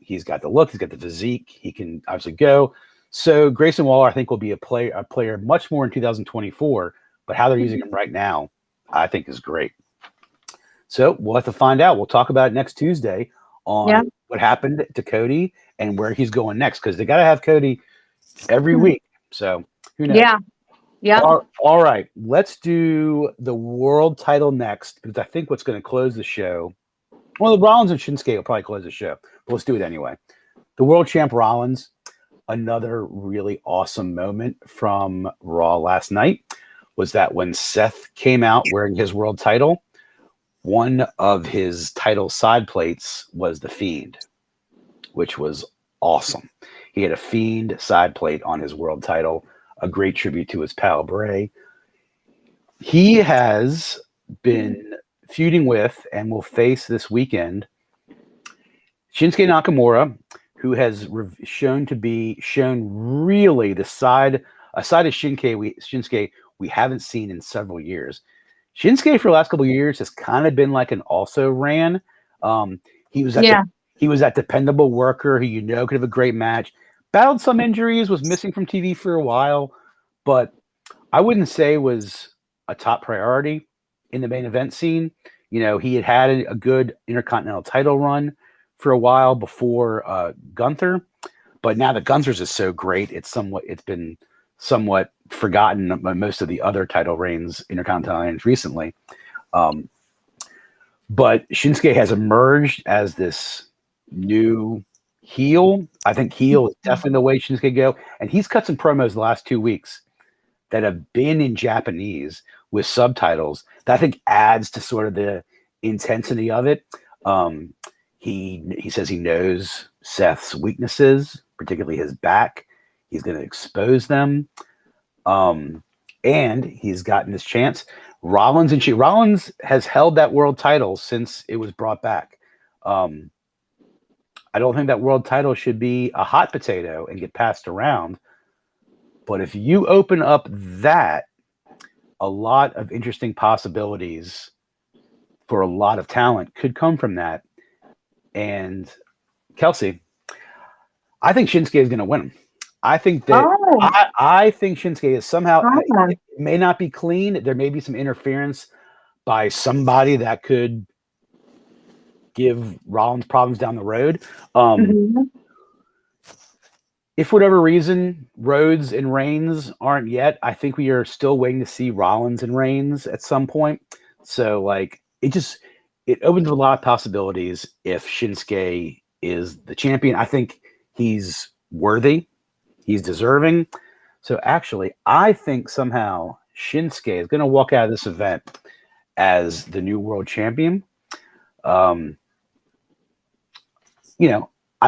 he's got the look, he's got the physique, he can obviously go. So Grayson Waller, I think, will be a player much more in 2024. But how they're using him right now, I think, is great. So we'll have to find out. We'll talk about it next Tuesday on what happened to Cody and where he's going next, because they got to have Cody every week. So who knows? Yeah. All right. Let's do the world title next, because I think what's going to close the show. Well, the Rollins and Shinsuke will probably close the show, but let's do it anyway. The world champ Rollins, another really awesome moment from Raw last night was that when Seth came out wearing his world title, one of his title side plates was the Fiend, which was awesome. He had a Fiend side plate on his world title, a great tribute to his pal Bray. He has been feuding with and will face this weekend Shinsuke Nakamura, who has shown really a side of Shinsuke we haven't seen in several years. Shinsuke for the last couple of years has kind of been like an also ran. He was that dependable worker who could have a great match. Battled some injuries, was missing from TV for a while, but I wouldn't say was a top priority in the main event scene. He had a good Intercontinental title run for a while before Gunther, but now that Gunther's is so great, it's been somewhat forgotten by most of the other title reigns, Intercontinental reigns recently. But Shinsuke has emerged as this new heel. I think heel is definitely the way Shinsuke go, and he's cut some promos the last 2 weeks that have been in Japanese with subtitles that I think adds to sort of the intensity of it. He says he knows Seth's weaknesses, particularly his back. He's going to expose them. And he's gotten this chance. Rollins has held that world title since it was brought back. I don't think that world title should be a hot potato and get passed around. But if you open up that, a lot of interesting possibilities for a lot of talent could come from that. And Kelsey, I think Shinsuke is going to win him. I think that I think Shinsuke is somehow, it may not be clean. There may be some interference by somebody that could give Rollins problems down the road. If for whatever reason Rhodes and Reigns aren't yet, I think we are still waiting to see Rollins and Reigns at some point. So it opens a lot of possibilities if Shinsuke is the champion. I think he's worthy. He's deserving. So actually, I think somehow Shinsuke is going to walk out of this event as the new world champion. I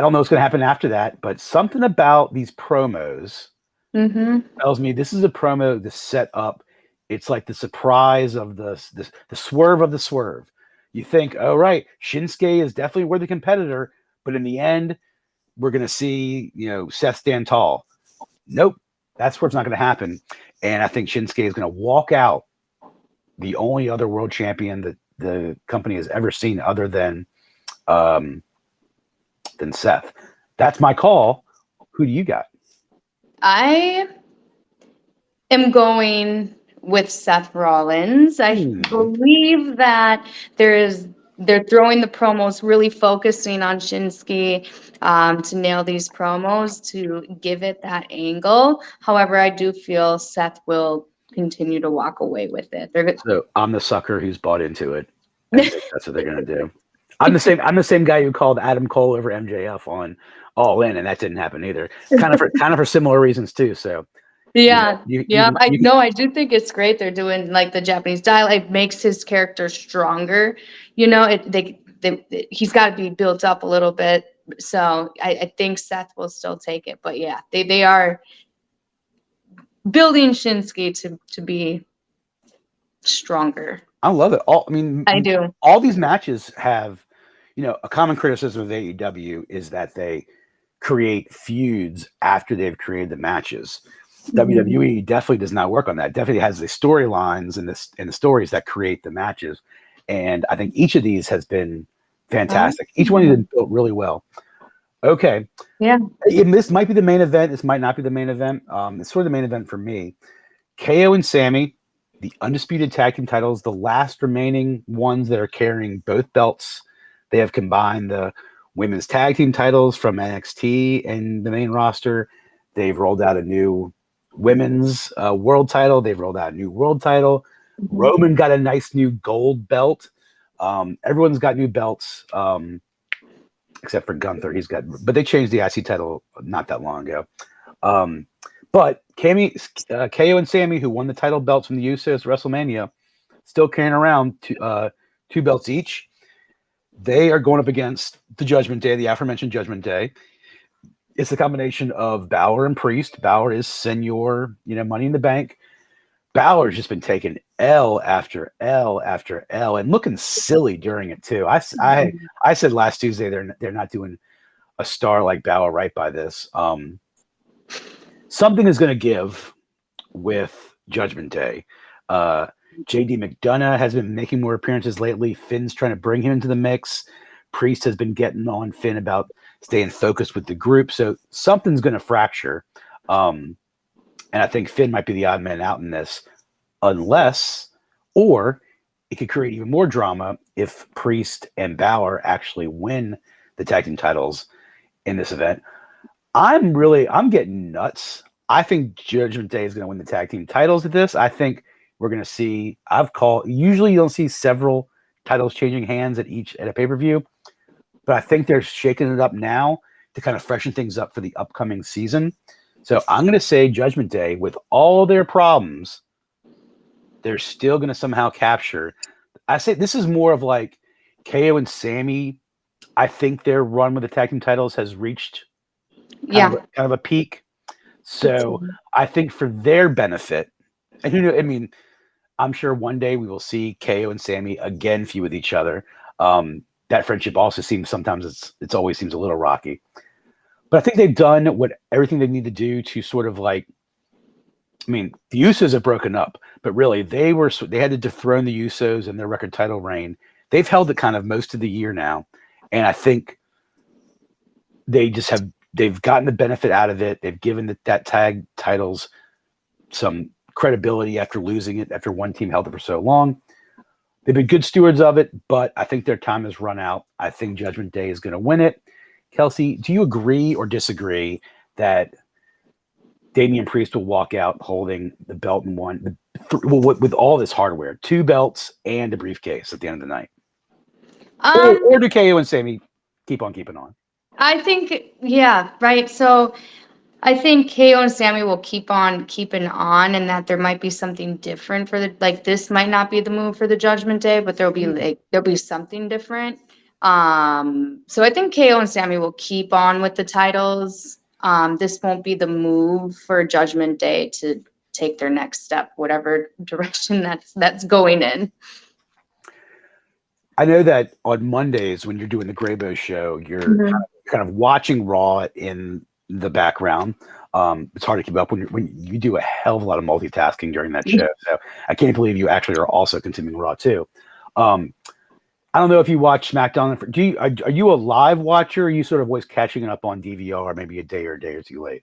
don't know what's going to happen after that, but something about these promos tells me this is a promo to set up. It's like the surprise of the swerve of the swerve. You think, oh, right, Shinsuke is definitely a worthy competitor, but in the end, we're going to see, Seth stand tall. Nope, that's where it's not going to happen. And I think Shinsuke is going to walk out the only other world champion that the company has ever seen other than Seth. That's my call. Who do you got? I am going with Seth Rollins. I believe that they're throwing the promos, really focusing on Shinsuke to nail these promos to give it that angle. However, I do feel Seth will continue to walk away with it. So I'm the sucker who's bought into it, and think that's what they're gonna do. I'm the same guy who called Adam Cole over MJF on All In, and that didn't happen either. Kind of for similar reasons too. So Yeah, you yeah. I you know. I do think it's great they're doing like the Japanese style. It makes his character stronger. You know, he's got to be built up a little bit. So I think Seth will still take it. But yeah, they are building Shinsuke to be stronger. I love it. I do. All these matches have, a common criticism of AEW is that they create feuds after they've created the matches. WWE definitely does not work on that. Definitely has the storylines and the stories that create the matches. And I think each of these has been fantastic. Each one has been built really well. Okay. Yeah. And this might be the main event. This might not be the main event. It's sort of the main event for me. KO and Sammy, the undisputed tag team titles, the last remaining ones that are carrying both belts. They have combined the women's tag team titles from NXT and the main roster. They've rolled out a new women's world title. They've rolled out a new world title. Roman got a nice new gold belt. Everyone's got new belts except for Gunther. But they changed the IC title not that long ago. But KO and Sammy, who won the title belts from the Usos at WrestleMania, still carrying around two belts each. They are going up against the Judgment Day, the aforementioned Judgment Day. It's a combination of Balor and Priest. Balor is Senor, Money in the Bank. Balor's just been taking L after L after L and looking silly during it too. I said last Tuesday they're not doing a star like Balor right by this. Something is going to give with Judgment Day. JD McDonough has been making more appearances lately. Finn's trying to bring him into the mix. Priest has been getting on Finn about staying focused with the group. So something's going to fracture. And I think Finn might be the odd man out in this or it could create even more drama if Priest and Balor actually win the tag team titles in this event. I'm getting nuts. I think Judgment Day is going to win the tag team titles at this. I think we're going to see, usually you don't see several titles changing hands at a pay-per-view, but I think they're shaking it up now to kind of freshen things up for the upcoming season. So I'm going to say Judgment Day, with all their problems, they're still going to somehow capture. I say this is more of like KO and Sammy. I think their run with the tag team titles has reached kind of a peak. So I think for their benefit, and I'm sure one day we will see KO and Sammy again feud with each other. That friendship also seems sometimes it always seems a little rocky. But I think they've done everything they need to do to sort of the Usos have broken up, but really they had to dethrone the Usos in their record title reign. They've held it kind of most of the year now, and I think they've gotten the benefit out of it. They've given that tag titles some credibility after losing it, after one team held it for so long. They've been good stewards of it, but I think their time has run out. I think Judgment Day is going to win it. Kelsey, do you agree or disagree that Damian Priest will walk out holding the belt in with all this hardware, 2 belts and a briefcase at the end of the night? Or do KO and Sammy keep on keeping on? I think, yeah, right. So I think KO and Sammy will keep on keeping on, and that there might be something different for this might not be the move for the Judgment Day, but there'll be something different. So I think KO and Sammy will keep on with the titles. This won't be the move for Judgment Day to take their next step, whatever direction that's going in. I know that on Mondays when you're doing the Graybo show, you're kind of watching Raw in the background. It's hard to keep up when you do a hell of a lot of multitasking during that show. So I can't believe you actually are also consuming Raw too. I don't know if you watch SmackDown. Are you a live watcher? Or are you sort of always catching it up on DVR, maybe a day or two late?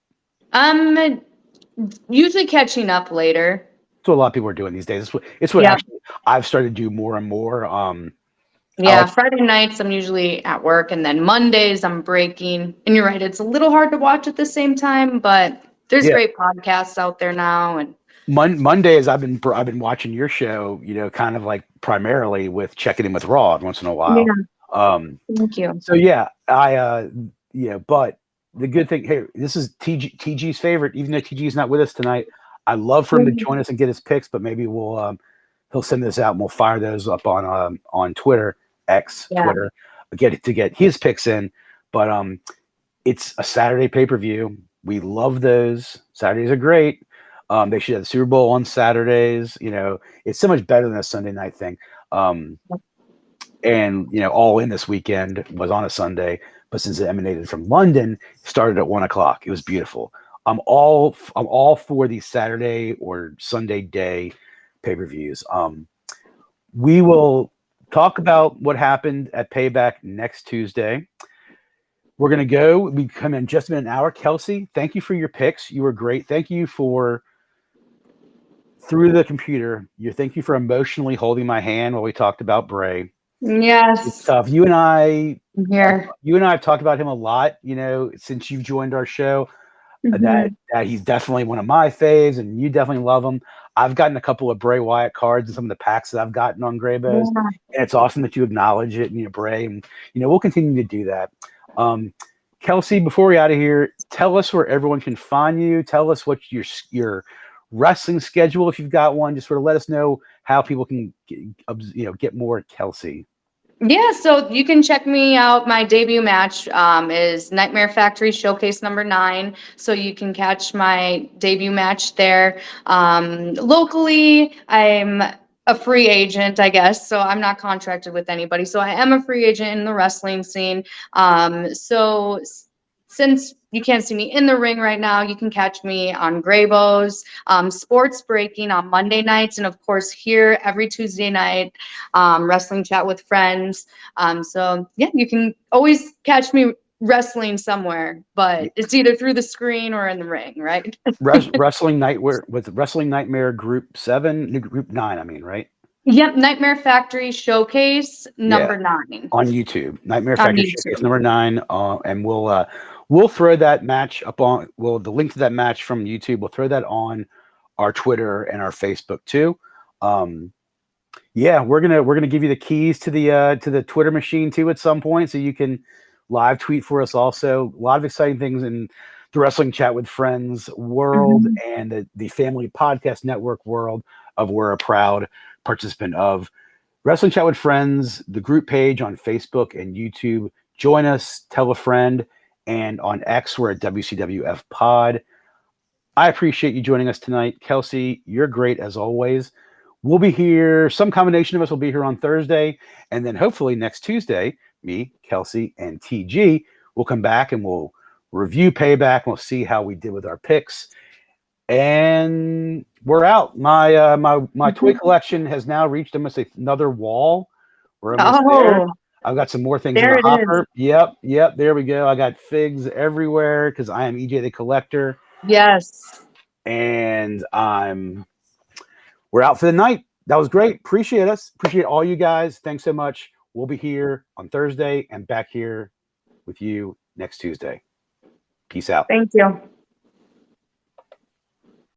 Usually catching up later. That's what a lot of people are doing these days. It's what Yeah. actually I've started to do more and more. I Yeah, like Friday nights I'm usually at work, and then Mondays I'm breaking. And you're right, it's a little hard to watch at the same time, but there's yeah. great podcasts out there now. And Mondays I've been watching your show, kind of like primarily with checking in with Raw once in a while. yeah, Um, thank you. so yeah, but the good thing here, this is TG's favorite, even though TG's not with us tonight. I love for him to join us and get his picks, but maybe he'll send this out and we'll fire those up on Twitter, Yeah. Twitter, get his picks in. But it's a Saturday pay-per-view. We love those. Saturdays are great. They should have the Super Bowl on Saturdays. It's so much better than a Sunday night thing. And All In this weekend was on a Sunday, but since it emanated from London, it started at 1:00. It was beautiful. I'm all for these Saturday or Sunday day pay-per-views. We will talk about what happened at Payback next Tuesday. We're going to go. We come in just in an hour. Kelsey, thank you for your picks. You were great. Thank you for, through the computer, thank you for emotionally holding my hand while we talked about Bray. Yes. It's tough. You and I Here. have talked about him a lot, since you've joined our show. That he's definitely one of my faves, and you definitely love him. I've gotten a couple of Bray Wyatt cards and some of the packs that I've gotten on Graybos, Yeah. and it's awesome that you acknowledge it, Bray, and we'll continue to do that. Kelsey, before we're out of here, tell us where everyone can find you. Tell us what your wrestling schedule, if you've got one. Just sort of let us know how people can get more Kelsey. Yeah, so you can check me out. My debut match is Nightmare Factory Showcase number 9. So you can catch my debut match there. Locally, I'm a free agent, I guess. So I'm not contracted with anybody. So I am a free agent in the wrestling scene. Since you can't see me in the ring right now, you can catch me on Graybos, Sports Breaking on Monday nights, and of course here every Tuesday night, Wrestling Chat with Friends. So yeah, you can always catch me wrestling somewhere, but it's either through the screen or in the ring, right? Wrestling Nightmare with Wrestling Nightmare Group 7, Group 9. I mean, right? Yep, Nightmare Factory Showcase number 9 on YouTube. Nightmare on Factory YouTube. Showcase number 9, and we'll throw that match up on. Well, the link to that match from YouTube. We'll throw that on our Twitter and our Facebook too. Yeah, we're gonna give you the keys to the Twitter machine too at some point, so you can live tweet for us. Also, a lot of exciting things in the Wrestling Chat with Friends world and the Family Podcast Network world of we're a proud participant of. Wrestling Chat with Friends, the group page on Facebook and YouTube. Join us, tell a friend, and on X, we're at WCWF Pod. I appreciate you joining us tonight. Kelsey, you're great as always. We'll be here. Some combination of us will be here on Thursday, and then hopefully next Tuesday, me, Kelsey, and TG will come back and we'll review Payback. And we'll see how we did with our picks. And we're out. My toy collection has now reached almost another wall. We're almost there. I've got some more things in the hopper. Yep. There we go. I got figs everywhere because I am EJ the Collector. Yes. And we're out for the night. That was great. Appreciate us. Appreciate all you guys. Thanks so much. We'll be here on Thursday and back here with you next Tuesday. Peace out. Thank you.